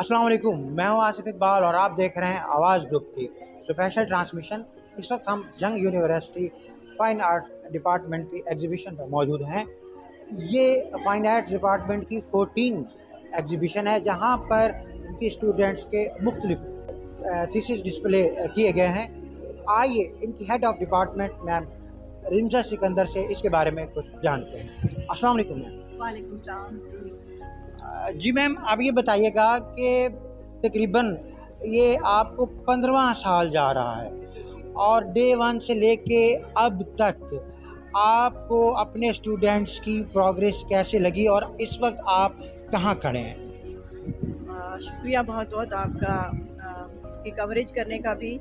अस्सलाम वालेकुम, मैं हूं आसिफ इकबाल और आप देख रहे हैं आवाज़ ग्रुप की स्पेशल ट्रांसमिशन। इस वक्त हम जंग यूनिवर्सिटी फ़ाइन आर्ट्स डिपार्टमेंट की एग्जीबिशन पर मौजूद हैं। ये फ़ाइन आर्ट्स डिपार्टमेंट की 14 एग्जीबिशन है जहां पर इनकी स्टूडेंट्स के मुख्तलिफ थीसिस डिस्प्ले किए गए हैं। आइए इनकी head of department ma'am Rimza Sikandar से इसके बारे में कुछ जानते हैं। अस्सलाम वालेकुम मैम। वालेकुम सलाम जी। जी मैम, आप ये बताइएगा कि तकरीबन ये आपको 15वां साल जा रहा है और डे 1 से लेके अब तक आपको अपने स्टूडेंट्स की प्रोग्रेस कैसे लगी और इस वक्त आप कहाँ खड़े हैं? शुक्रिया बहुत बहुत आपका इसकी कवरेज करने का भी।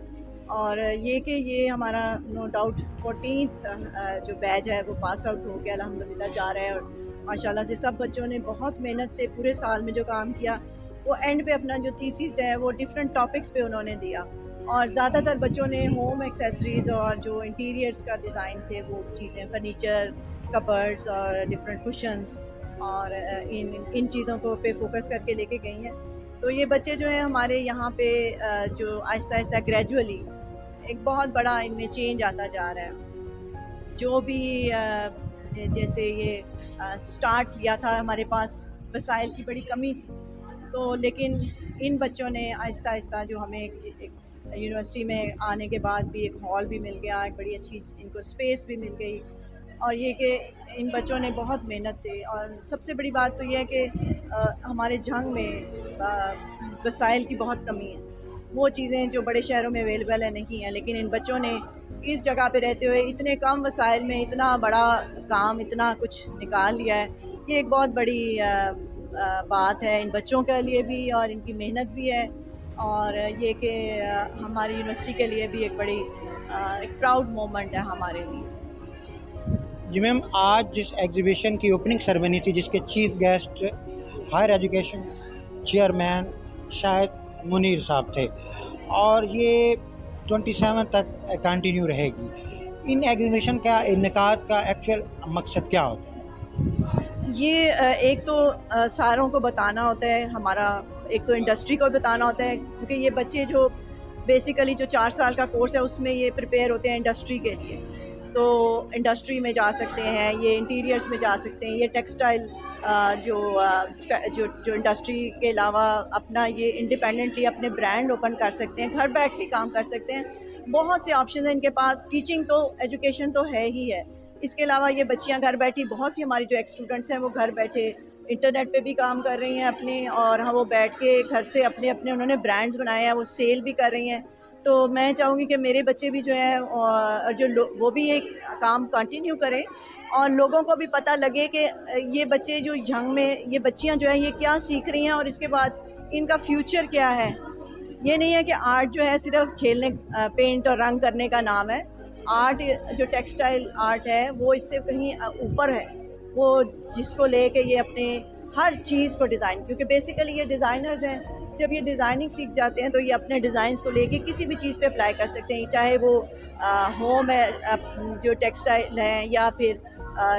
और ये कि ये हमारा नो डाउट 14th जो बैच है वो पास आउट हो गया, अल्हम्दुलिल्लाह जा रहा है। और माशाल्लाह से सब बच्चों ने बहुत मेहनत से पूरे साल में जो काम किया वो एंड पे अपना जो थीसिस है वो डिफरेंट टॉपिक्स पे उन्होंने दिया। और ज़्यादातर बच्चों ने होम एक्सेसरीज़ और जो इंटीरियर्स का डिज़ाइन थे वो चीज़ें, फर्नीचर, कबर्ड्स और डिफरेंट कुशन्स और इन इन चीज़ों को पे फोकस करके लेके गई हैं। तो ये बच्चे जो हैं हमारे यहाँ पे जो आहिस्ता आहिस्ता ग्रेजुअली एक बहुत बड़ा इनमें चेंज आता जा रहा है। जो भी जैसे ये स्टार्ट किया था, हमारे पास वसाइल की बड़ी कमी थी, तो लेकिन इन बच्चों ने आहिस्ता आहिस्ता जो हमें एक यूनिवर्सिटी में आने के बाद भी एक हॉल भी मिल गया, एक बड़ी अच्छी इनको स्पेस भी मिल गई। और ये कि इन बच्चों ने बहुत मेहनत से, और सबसे बड़ी बात तो ये है कि हमारे जंग में वसाइल की बहुत कमी है। वो चीज़ें जो बड़े शहरों में अवेलेबल है नहीं है, लेकिन इन बच्चों ने इस जगह पे रहते हुए इतने कम वसाइल में इतना बड़ा काम, इतना कुछ निकाल लिया है। ये एक बहुत बड़ी बात है इन बच्चों के लिए भी और इनकी मेहनत भी है। और ये कि हमारी यूनिवर्सिटी के लिए भी एक बड़ी एक प्राउड मोमेंट है हमारे लिए। जी मैम, आज जिस एग्जीबिशन की ओपनिंग सेरेमनी थी जिसके chief guest higher education chairman शायद मुनीर साहब थे और ये 27 तक कंटिन्यू रहेगी। इन एग्जीबिशन का इनेकाद का एक्चुअल मकसद क्या होता है? ये एक तो सारों को बताना होता है, हमारा एक तो इंडस्ट्री को बताना होता है, क्योंकि ये बच्चे जो बेसिकली जो 4 साल का कोर्स है उसमें ये प्रिपेयर होते हैं इंडस्ट्री के लिए। तो इंडस्ट्री में जा सकते हैं, ये इंटीरियर्स में जा सकते हैं, ये टेक्सटाइल जो इंडस्ट्री के अलावा अपना ये इंडिपेंडेंटली अपने ब्रांड ओपन कर सकते हैं, घर बैठ के काम कर सकते हैं। बहुत से ऑप्शन हैं इनके पास। टीचिंग तो, एजुकेशन तो है ही है, इसके अलावा ये बच्चियां घर बैठी, बहुत सी हमारी जो एक्स स्टूडेंट्स हैं वो घर बैठे इंटरनेट पे भी काम कर रही हैं अपने, और हाँ वो बैठ के घर से अपने अपने उन्होंने ब्रांड्स बनाए हैं, वो सेल भी कर रही हैं। तो मैं चाहूँगी कि मेरे बच्चे भी जो हैं वो भी एक काम कंटिन्यू करें और लोगों को भी पता लगे कि ये बच्चे जो जंग में, ये बच्चियां जो हैं ये क्या सीख रही हैं और इसके बाद इनका फ्यूचर क्या है। ये नहीं है कि आर्ट जो है सिर्फ खेलने, पेंट और रंग करने का नाम है। आर्ट जो टेक्सटाइल आर्ट है वो इससे कहीं ऊपर है। वो जिसको लेके ये अपने हर चीज़ को डिज़ाइन, क्योंकि बेसिकली ये डिज़ाइनर्स हैं, जब ये डिज़ाइनिंग सीख जाते हैं तो ये अपने डिज़ाइंस को लेके किसी भी चीज़ पे अप्लाई कर सकते हैं, चाहे वो होम है जो टेक्सटाइल हैं, या फिर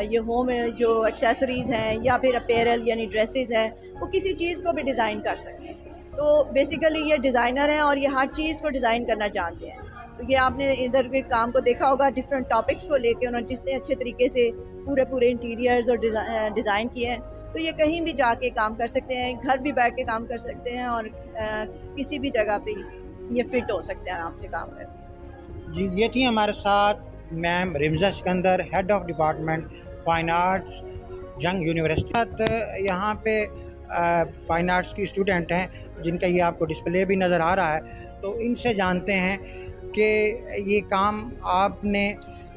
ये होम जो एक्सेसरीज़ हैं, या फिर अपैरल यानी ड्रेसेस हैं, वो किसी चीज़ को भी डिज़ाइन कर सकते हैं। तो बेसिकली ये डिज़ाइनर हैं और ये हर चीज़ को डिज़ाइन करना जानते हैं। तो ये आपने इधर के काम को देखा होगा, डिफरेंट टॉपिक्स को लेके उन्होंने जितने अच्छे तरीके से पूरे इंटीरियर्स और डिज़ाइन किए हैं। तो ये कहीं भी जाके काम कर सकते हैं, घर भी बैठ के काम कर सकते हैं, और किसी भी जगह पे ये फिट हो सकते हैं आराम से काम करके। जी, ये थी हमारे साथ ma'am Rimza Sikandar, head of department fine arts Jang university. यहाँ पे फ़ाइन आर्ट्स की स्टूडेंट हैं जिनका ये आपको डिस्प्ले भी नज़र आ रहा है। तो इनसे जानते हैं कि ये काम आपने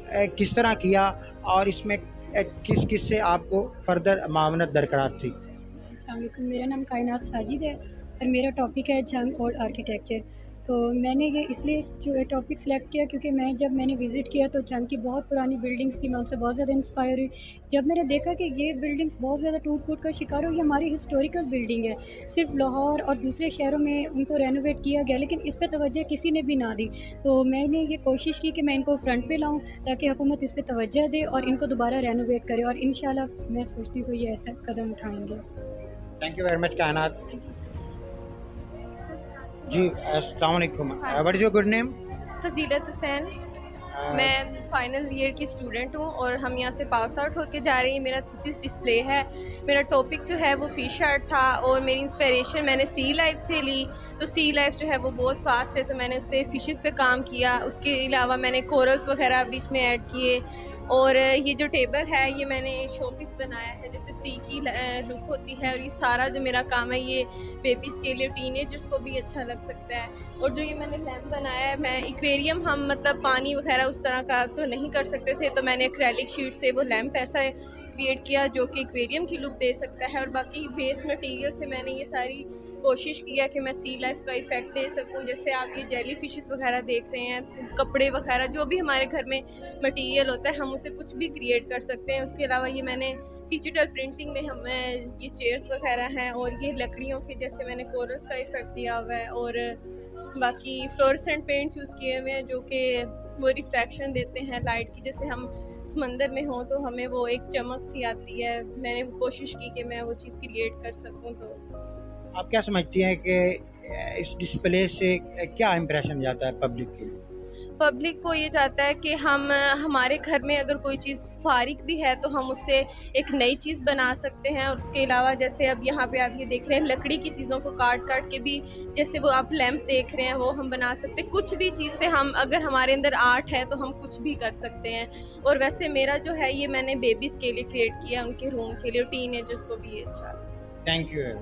किस तरह किया और इसमें किस किस से आपको फ़र्दर मावनत दरकार थी? अस्सलाम वालेकुम, मेरा नाम कायनात साजिद है और मेरा टॉपिक है जंग और आर्किटेक्चर। तो मैंने ये इसलिए जो टॉपिक सेलेक्ट किया क्योंकि जब मैंने विज़िट किया तो जंग की बहुत पुरानी बिल्डिंग्स थी, मैं उनसे बहुत ज़्यादा इंस्पायर हुई। जब मैंने देखा कि ये बिल्डिंग्स बहुत ज़्यादा टूट-फूट का शिकार हुई, हमारी हिस्टोरिकल बिल्डिंग है, सिर्फ लाहौर और दूसरे शहरों में उनको रेनोवेट किया गया, लेकिन इस पे तवज्जो किसी ने भी ना दी। तो मैंने ये कोशिश की कि मैं इनको फ्रंट पे लाऊँ ताकि हुकूमत इस पे तवज्जो दे और इनको दोबारा रेनोवेट करे, और इंशाल्लाह मैं सोचती हूँ ये ऐसा कदम उठाएँगे। थैंक यू वेरी मच कायनात। जी, अस्सलाम वालेकुम। हाँ what is your good name? फजीलत हुसैन। मैं फाइनल ईयर की स्टूडेंट हूँ और हम यहाँ से पास आउट होके जा रही हैं। मेरा थीसिस डिस्प्ले है। मेरा टॉपिक जो है वो फ़िश आर्ट था और मेरी इंस्पिरेशन मैंने सी लाइफ से ली। तो सी लाइफ जो है वो बहुत फास्ट है, तो मैंने उससे फ़िशेस पे काम किया। उसके अलावा मैंने कोरल्स वगैरह बीच में ऐड किए। और ये जो टेबल है ये मैंने शोपीस बनाया है, जैसे सी की लुक होती है। और ये सारा जो मेरा काम है ये बेबीज़ के लिए, टीनेजर्स को भी अच्छा लग सकता है। और जो ये मैंने लैम्प बनाया है, मैं एक्वेरियम हम मतलब पानी वगैरह उस तरह का तो नहीं कर सकते थे, तो मैंने एक्रेलिक शीट से वो लैम्प ऐसा क्रिएट किया जो कि एक्वेरियम की लुक दे सकता है। और बाकी वेस्ट मटेरियल से मैंने ये सारी कोशिश किया कि मैं सी लाइफ का इफ़ेक्ट दे सकूं। जैसे आप ये जेली फिशेस वगैरह देख रहे हैं, कपड़े वगैरह जो भी हमारे घर में मटेरियल होता है हम उसे कुछ भी क्रिएट कर सकते हैं। उसके अलावा ये मैंने डिजिटल प्रिंटिंग में हमें ये चेयर्स वगैरह हैं और ये लकड़ियों के जैसे मैंने कोरल्स का इफ़ेक्ट दिया हुआ है। और बाकी फ्लोरेसेंट पेंट यूज़ किए हुए हैं जो कि वो रिफ्लेक्शन देते हैं लाइट की। जैसे हम समंदर में हों तो हमें वो एक चमक सी आती है। मैंने कोशिश की कि मैं वो चीज़ क्रिएट कर सकूं। तो आप क्या समझती हैं कि इस डिस्प्ले से क्या इम्प्रेशन जाता है पब्लिक के लिए? पब्लिक को ये चाहता है कि हम हमारे घर में अगर कोई चीज़ फारिग भी है तो हम उससे एक नई चीज़ बना सकते हैं। और उसके अलावा जैसे अब यहाँ पे आप ये देख रहे हैं लकड़ी की चीज़ों को काट काट के भी, जैसे वो आप लैंप देख रहे हैं वो हम बना सकते हैं। कुछ भी चीज़ से हम, अगर हमारे अंदर आर्ट है तो हम कुछ भी कर सकते हैं। और वैसे मेरा जो है ये मैंने बेबीज़ के लिए क्रिएट किया, उनके रूम के लिए, टीनेजर्स को भी ये अच्छा। Thank you.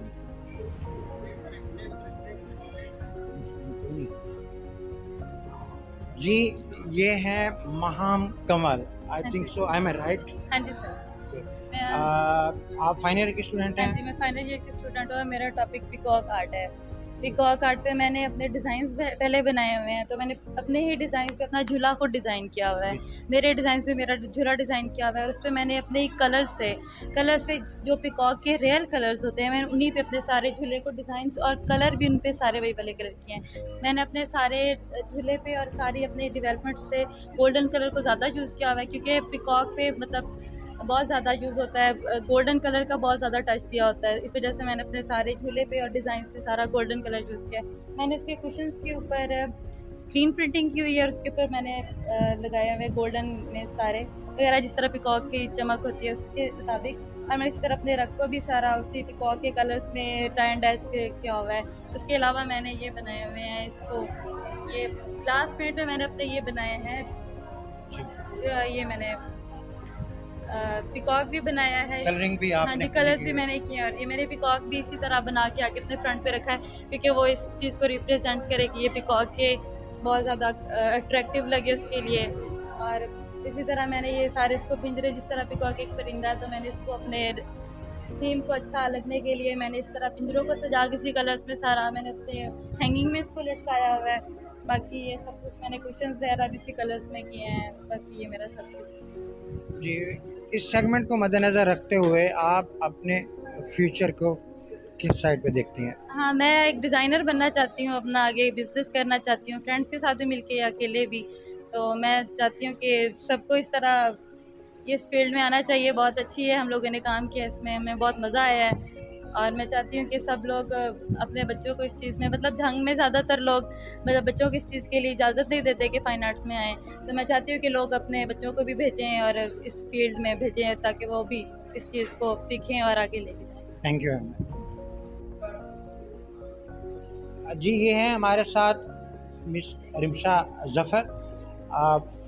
जी, ये है Maham Kamal. I think so, I am right? हाँ जी सर। मैं आप फाइनल ईयर की स्टूडेंट हाँ जी, हैं? मैं फाइनल ईयर की स्टूडेंट हूँ और मेरा टॉपिक पिकॉक आर्ट है। पिकॉक आर्ट पे मैंने अपने डिज़ाइंस पहले बनाए हुए हैं, तो मैंने अपने ही डिज़ाइन पे अपना झूला खुद डिज़ाइन किया हुआ है। मेरे डिज़ाइन पे मेरा झूला डिज़ाइन किया हुआ है और उस पर मैंने अपने ही कलर से जो पिकॉक के रियल कलर्स होते हैं, मैंने उन्हीं पे अपने सारे झूले को डिज़ाइंस और कलर भी उन पे सारे वही वाले कलर किए हैं। मैंने अपने सारे झूले पे और सारी अपने डेवलपमेंट्स पे गोल्डन कलर को ज़्यादा यूज़ किया हुआ है, क्योंकि पिकॉक पे मतलब बहुत ज़्यादा यूज़ होता है, गोल्डन कलर का बहुत ज़्यादा टच दिया होता है। इस वजह से मैंने अपने सारे झूले पे और डिज़ाइन पे सारा गोल्डन कलर यूज़ किया। मैंने उसके कुशन्स के ऊपर स्क्रीन प्रिंटिंग की हुई है और उसके ऊपर मैंने लगाया हुआ है गोल्डन में सितारे वगैरह, जिस तरह पिकॉक की चमक होती है उसके मुताबिक। और मैंने इसी तरह अपने रग को भी सारा उसी पिकॉक के कलर्स में टाई एंड डाइज किया हुआ है। उसके अलावा मैंने ये बनाए हुए हैं, इसको ये ग्लास पेंट में मैंने अपने ये बनाए हैं, जो ये मैंने पिकॉक भी बनाया है। कलरिंग भी हाँ आपने जी, कलर्स भी मैंने किए और ये मैंने पिकॉक भी इसी तरह बना के आगे अपने फ्रंट पे रखा है, क्योंकि वो इस चीज़ को रिप्रेजेंट करे कि ये पिकॉक के बहुत ज़्यादा अट्रैक्टिव लगे उसके लिए। और इसी तरह मैंने ये सारे इसको पिंजरे, जिस तरह पिकॉक एक परिंदा है तो मैंने इसको अपने थीम को अच्छा लगने के लिए मैंने इस तरह पिंजरों को सजा के इसी कलर्स में सारा मैंने अपने हैंगिंग में इसको लटकाया हुआ है। बाकी ये सब कुछ मैंने कुशन्स वगैरह भी इसी कलर्स में किए हैं। बाकी ये मेरा सब कुछ। जी, इस सेगमेंट को मद्देनज़र रखते हुए आप अपने फ्यूचर को किस साइड पे देखती हैं? हाँ, मैं एक डिज़ाइनर बनना चाहती हूँ, अपना आगे बिज़नेस करना चाहती हूँ, फ्रेंड्स के साथ भी मिलके या अकेले भी। तो मैं चाहती हूँ कि सबको इस तरह ये इस फील्ड में आना चाहिए। बहुत अच्छी है, हम लोगों ने काम किया इसमें, हमें बहुत मज़ा आया है। और मैं चाहती हूँ कि सब लोग अपने बच्चों को इस चीज़ में, मतलब जंग में ज़्यादातर लोग मतलब बच्चों को इस चीज़ के लिए इजाज़त नहीं देते कि फ़ाइन आर्ट्स में आएँ। तो मैं चाहती हूँ कि लोग अपने बच्चों को भी भेजें और इस फील्ड में भेजें, ताकि वो भी इस चीज़ को सीखें और आगे लेके जाएँ। Thank you. जी, ये हैं हमारे साथ miss Rimsha Zafar,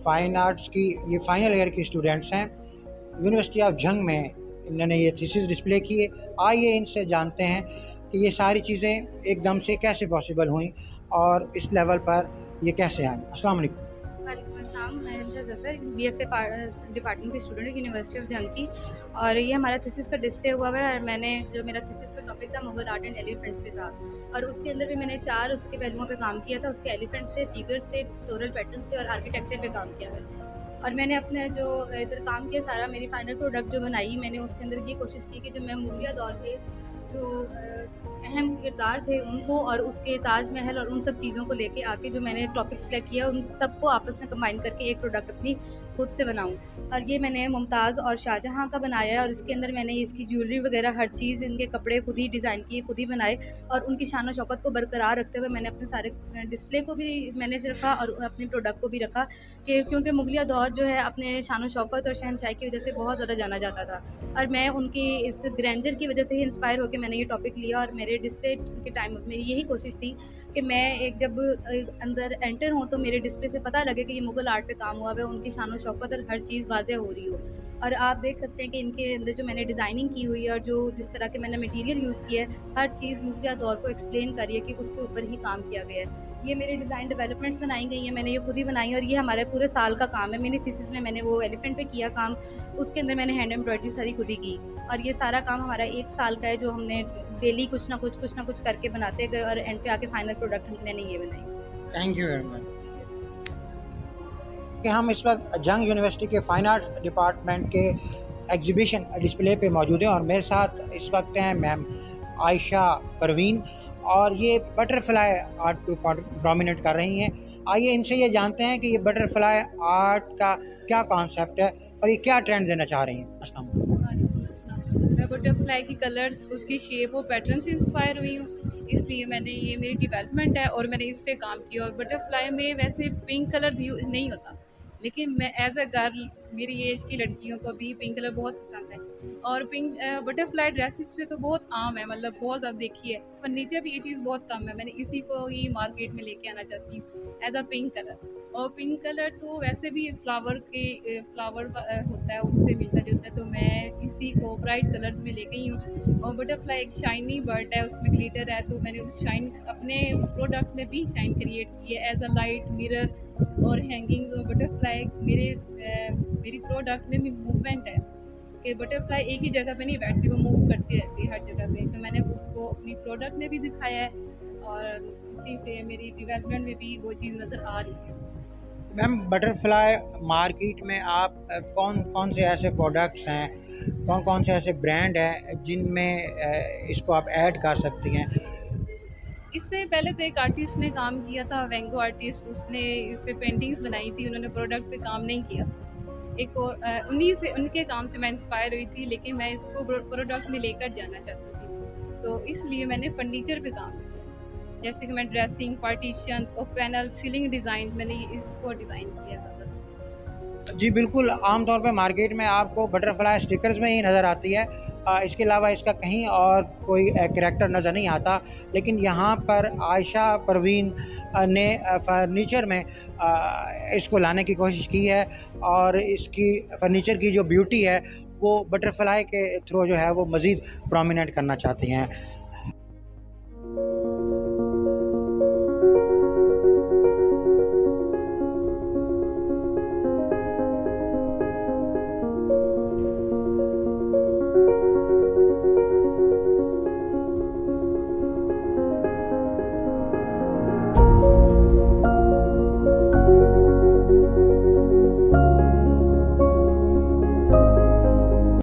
fine arts की ये फाइनल ईयर की स्टूडेंट्स हैं। यूनिवर्सिटी ऑफ जंग में इन्होंने ये थीसिस डिस्प्ले किए। आइए इनसे जानते हैं कि ये सारी चीज़ें एकदम से कैसे पॉसिबल हुई और इस लेवल पर ये कैसे आई। अस्सलाम वालेकुम। वालेकुम अस्सलाम, मैं रिमशा ज़फ़र BFA डिपार्टमेंट की स्टूडेंट हूँ यूनिवर्सिटी ऑफ जंग की। और ये हमारा थीसिस का डिस्प्ले हुआ है और मैंने जो मेरा थीसिस का टॉपिक था मुग़ल आर्ट एंड एलिफेंट्स पे था, और उसके अंदर भी मैंने 4 उसके पहलुओं पे काम किया था। उसके एलिफेंट्स पे, फिगर्स पे, फ्लोरल पैटर्न्स पे और आर्किटेक्चर पे काम किया है। और मैंने अपने जो इधर काम किया सारा, मेरी फाइनल प्रोडक्ट जो बनाई मैंने उसके अंदर ये कोशिश की कि जो मैं मुगलिया दौर के जो अहम किरदार थे उनको और उसके ताजमहल और उन सब चीज़ों को लेके आके जो मैंने टॉपिक सेलेक्ट किया उन सबको आपस में कंबाइन करके एक प्रोडक्ट अपनी खुद से बनाऊँ। और ये मैंने मुमताज़ और शाहजहाँ का बनाया है और इसके अंदर मैंने इसकी ज्वेलरी वगैरह हर चीज़, इनके कपड़े खुद ही डिज़ाइन किए, खुद ही बनाए और उनकी शान और शौकत को बरकरार रखते हुए मैंने अपने सारे डिस्प्ले को भी मैनेज रखा और अपने प्रोडक्ट को भी रखा कि क्योंकि मुगलिया दौर जो है अपने शान और शौकत और शहनशाही की वजह से बहुत ज़्यादा जाना जाता था और मैं उनकी इस ग्रैंडर की वजह से ही इंस्पायर होकर मैंने ये टॉपिक लिया और मेरे डिस्प्ले के टाइम में मेरी यही कोशिश थी कि मैं एक जब अंदर एंटर हूँ तो मेरे डिस्प्ले से पता लगे कि ये मुग़ल आर्ट पे काम हुआ है, उनकी शान और शौकत और हर चीज़ वाज़ेह हो रही हो। और आप देख सकते हैं कि इनके अंदर जो मैंने डिज़ाइनिंग की हुई है और जो जिस तरह के मैंने मटेरियल यूज़ किया है, हर चीज़ मुगलिया दौर को एक्सप्लेन करी है कि उसके ऊपर ही काम किया गया है। ये मेरे डिज़ाइन डेवलपमेंट्स बनाई गई हैं, मैंने ये खुद ही बनाई है और ये हमारे पूरे साल का काम है। मेरी थीसिस में मैंने वो एलिफेंट पे किया काम, उसके अंदर मैंने हैंड एम्ब्रॉयडरी सारी खुद ही की और ये सारा काम हमारा 1 साल का है जो हमने डेली कुछ ना कुछ करके बनाते गए और एंड पे आके फाइनल प्रोडक्ट मैंने ये बनाई। Thank you very much. कि हम इस वक्त जंग यूनिवर्सिटी के फ़ाइन आर्ट्स डिपार्टमेंट के एग्जीबिशन डिस्प्ले पे मौजूद हैं और मेरे साथ इस वक्त हैं मैम आयशा परवीन और ये बटरफ्लाई आर्ट को डोमिनेट कर रही हैं। आइए इनसे ये जानते हैं कि ये बटरफ्लाई आर्ट का क्या कॉन्सेप्ट है और ये क्या ट्रेंड देना चाह रही हैं। अस्सलाम वालेकुम। मैं बटरफ्लाई की कलर्स, उसकी शेप और पैटर्न से इंस्पायर हुई हूँ, इसलिए मैंने ये मेरी डेवलपमेंट है और मैंने इस पे काम किया। और बटरफ्लाई में वैसे पिंक कलर नहीं होता, लेकिन मैं एज अ गर्ल, मेरी एज की लड़कियों को भी पिंक कलर बहुत पसंद है और पिंक बटरफ्लाई ड्रेसेस पे तो बहुत आम है, मतलब बहुत ज़्यादा देखी है। फर्नीचर भी ये चीज़ बहुत कम है, मैंने इसी को ही मार्केट में लेके आना चाहती हूँ एज अ पिंक कलर। और पिंक कलर तो वैसे भी फ्लावर होता है, उससे मिलता जुलता है, तो मैं इसी को ब्राइट कलर्स में ले गई हूँ। और बटरफ्लाई एक शाइनी बर्ड है, उसमें ग्लिटर है, तो मैंने उस शाइन अपने प्रोडक्ट में भी शाइन क्रिएट की है एज अ लाइट मिरर और हैंगिंग। और बटरफ्लाई मेरी प्रोडक्ट में भी मूवमेंट है कि बटरफ्लाई एक ही जगह पे नहीं बैठती, वो मूव करती रहती है हर जगह पे, तो मैंने उसको अपनी प्रोडक्ट में भी दिखाया है और इसी से मेरी डेवलपमेंट में भी वो चीज़ नज़र आ रही है। मैम बटरफ्लाई मार्केट में आप कौन कौन से ऐसे प्रोडक्ट्स हैं, कौन कौन से ऐसे ब्रांड हैं जिनमें इसको आप ऐड कर सकती हैं? इसमें पहले तो एक आर्टिस्ट ने काम किया था, वेंगो आर्टिस्ट, उसने इस पे पेंटिंग्स बनाई थी, उन्होंने प्रोडक्ट पे काम नहीं किया। एक और उनके काम से मैं इंस्पायर हुई थी, लेकिन मैं इसको प्रोडक्ट में लेकर जाना चाहती थी, तो इसलिए मैंने फर्नीचर पे काम किया, जैसे कि मैं ड्रेसिंग, पार्टीशन और पैनल, सीलिंग डिज़ाइन, मैंने इसको डिज़ाइन किया था। जी बिल्कुल, आम तौर पे मार्केट में आपको बटरफ्लाई स्टिकर्स में ही नज़र आती है, इसके अलावा इसका कहीं और कोई करैक्टर नज़र नहीं आता। लेकिन यहाँ पर आयशा परवीन ने फर्नीचर में इसको लाने की कोशिश की है और इसकी फर्नीचर की जो ब्यूटी है वो बटरफ्लाई के थ्रू जो है वो मज़ीद प्रोमिनेंट करना चाहती हैं।